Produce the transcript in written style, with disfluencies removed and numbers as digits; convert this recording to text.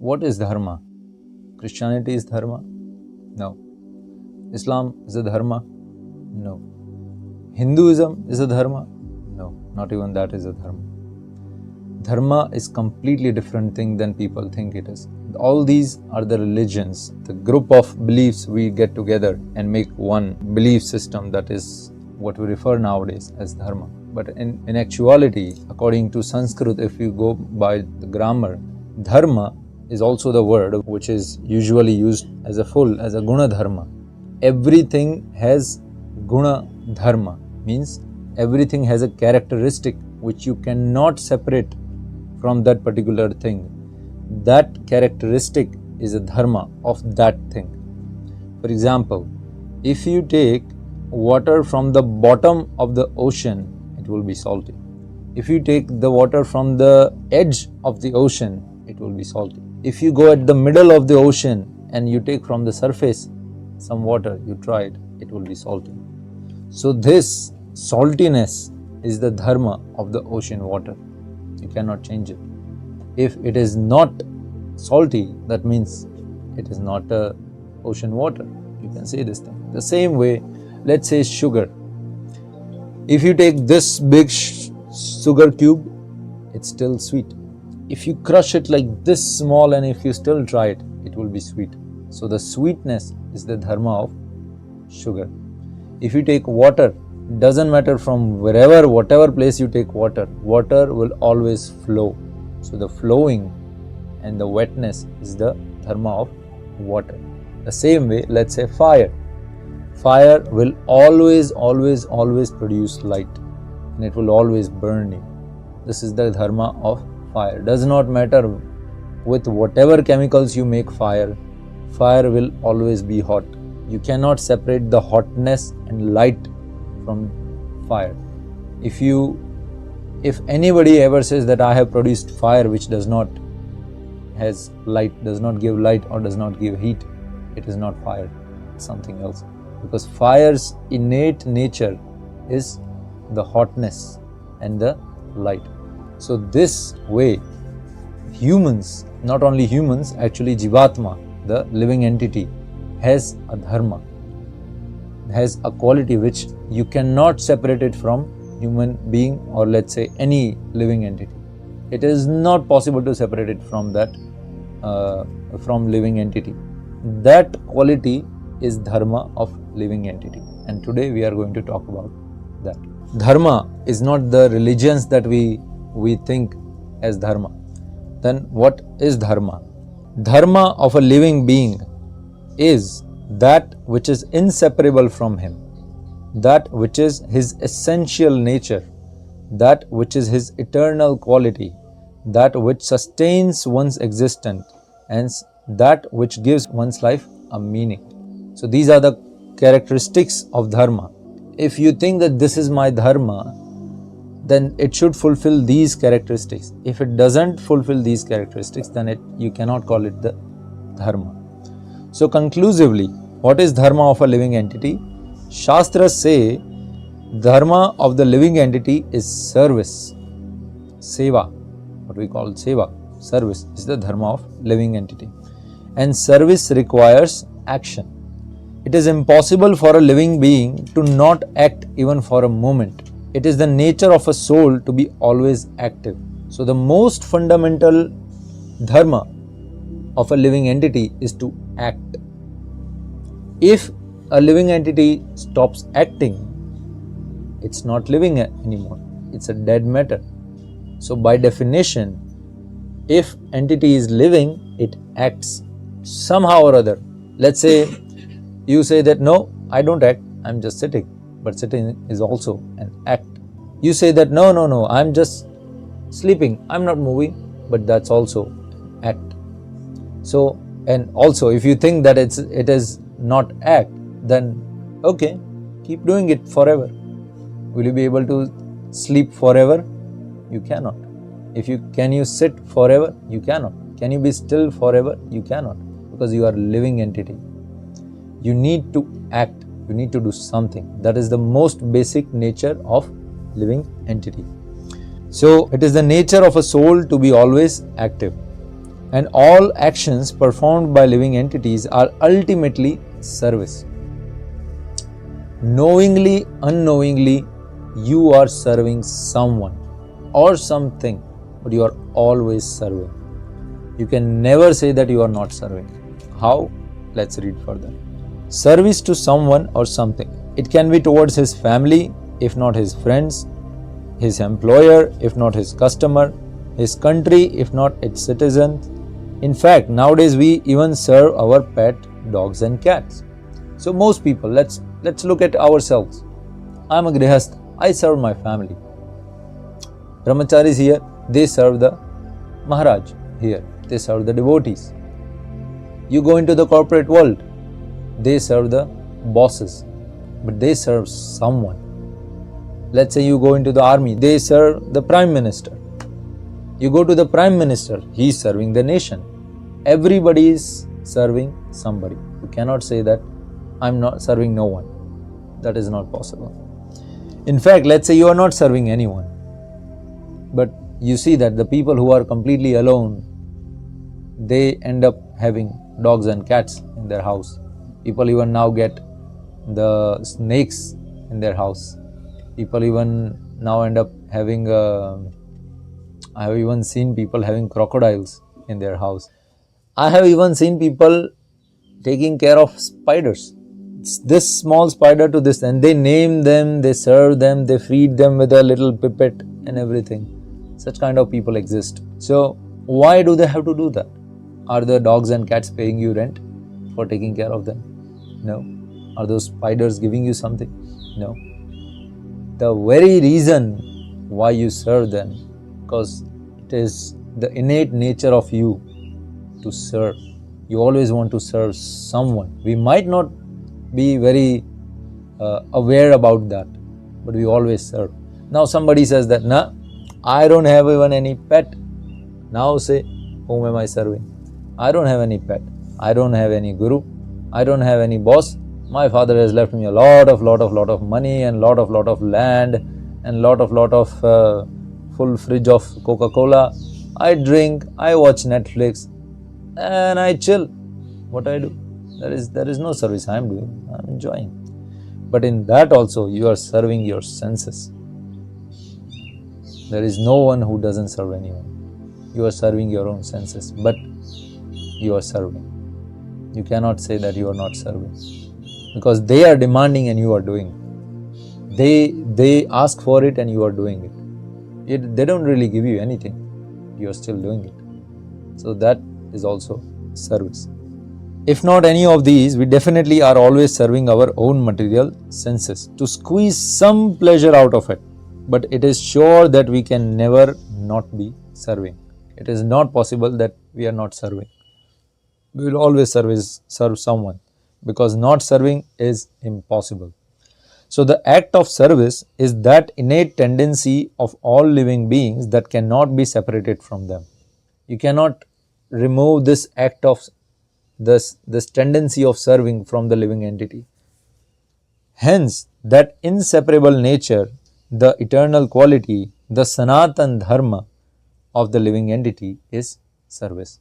what is Dharma? Christianity is Dharma? No. Islam is a Dharma? No. Hinduism is a Dharma? No, not even that is a Dharma. Dharma is completely different thing than people think it is. All these are the religions, the group of beliefs we get together and make one belief system, that is what we refer nowadays as Dharma. But in actuality, according to Sanskrit, if you go by the grammar, Dharma is also the word which is usually used as a Guna Dharma. Everything has Guna Dharma, means everything has a characteristic which you cannot separate from that particular thing. That characteristic is a dharma of that thing. For example, if you take water from the bottom of the ocean, it will be salty. If you take the water from the edge of the ocean, it will be salty. If you go at the middle of the ocean and you take from the surface some water, you try it, it will be salty. So this saltiness is the dharma of the ocean water. You cannot change it. If it is not salty, that means it is not ocean water. You can say this thing. The same way, let's say sugar. If you take this big sugar cube, it's still sweet. If you crush it like this small and if you still try it, it will be sweet. So the sweetness is the dharma of sugar. If you take water, doesn't matter from whatever place you take water, water will always flow. So the flowing and the wetness is the dharma of water. The same way, let's say fire. Fire will always produce light and it will always burn you. This is the dharma of fire. Does not matter with whatever chemicals you make fire, fire will always be hot. You cannot separate the hotness and light from fire. If anybody ever says that I have produced fire which does not has light, does not give light or does not give heat, it is not fire, it's something else. Because fire's innate nature is the hotness and the light. So this way, humans, not only humans, actually Jivatma, the living entity, has a dharma, has a quality which you cannot separate it from human being or let's say any living entity. It is not possible to separate it from that, from living entity. That quality is dharma of living entity, and today we are going to talk about that. Dharma is not the religions that we think as dharma. Then what is dharma? Dharma of a living being is that which is inseparable from him, that which is his essential nature, that which is his eternal quality, that which sustains one's existence, and that which gives one's life a meaning. So these are the characteristics of dharma. If you think that this is my dharma, then it should fulfill these characteristics. If it doesn't fulfill these characteristics, then you cannot call it the dharma. So conclusively, what is dharma of a living entity? Shastras say dharma of the living entity is service, seva, what we call seva. Service is the dharma of living entity, and service requires action. It is impossible for a living being to not act even for a moment. It is the nature of a soul to be always active. So the most fundamental dharma of a living entity is to act. If a living entity stops acting, it's not living anymore. It's a dead matter. So by definition, if entity is living, it acts somehow or other. Let's say you say that no, I don't act, I'm just sitting. But sitting is also an act. You say that no, I'm just sleeping, I'm not moving, but that's also act. So, and also if you think that it is not act, then okay, keep doing it forever. Will you be able to sleep forever? You cannot. Can you sit forever? You cannot. Can you be still forever? You cannot, because you are a living entity. You need to act. You need to do something. That is the most basic nature of living entity. So it is the nature of a soul to be always active. And all actions performed by living entities are ultimately service. Knowingly, unknowingly, you are serving someone or something, but you are always serving. You can never say that you are not serving. How? Let's read further. Service to someone or something. It can be towards his family, if not his friends, his employer, if not his customer, his country, if not its citizens. In fact, nowadays we even serve our pet dogs and cats. So most people, let's look at ourselves. I am a grihastha. I serve my family. Brahmacharis here, they serve the Maharaj here. They serve the devotees. You go into the corporate world, they serve the bosses, but they serve someone. Let's say you go into the army, they serve the prime minister. You go to the prime minister, he is serving the nation. Everybody is serving somebody. You cannot say that I am not serving no one. That is not possible. In fact, let's say you are not serving anyone, but you see that the people who are completely alone, they end up having dogs and cats in their house. People even now get the snakes in their house. People even now end up having, I have even seen people having crocodiles in their house. I have even seen people taking care of spiders. It's this small spider to this, and they name them, they serve them, they feed them with a little pipette and everything. Such kind of people exist. So why do they have to do that? Are the dogs and cats paying you rent for taking care of them? No. Are those spiders giving you something? No. The very reason why you serve them, because it is the innate nature of you to serve. You always want to serve someone. We might not be very aware about that, but we always serve. Now somebody says that, nah, I don't have even any pet. Now say, whom am I serving? I don't have any pet. I don't have any guru. I don't have any boss. My father has left me a lot of money and lot of land and lot of full fridge of Coca-Cola. I drink, I watch Netflix, and I chill. What I do? There is no service I am doing. I am enjoying. But in that also you are serving your senses. There is no one who doesn't serve anyone. You are serving your own senses, but you are serving. You cannot say that you are not serving, because they are demanding and you are doing it. They ask for it and you are doing it. They don't really give you anything. You are still doing it. So that is also service. If not any of these, we definitely are always serving our own material senses to squeeze some pleasure out of it. But it is sure that we can never not be serving. It is not possible that we are not serving. We will always serve someone, because not serving is impossible. So the act of service is that innate tendency of all living beings that cannot be separated from them. You cannot remove this act of this tendency of serving from the living entity. Hence, that inseparable nature, the eternal quality, the Sanatan Dharma of the living entity is service.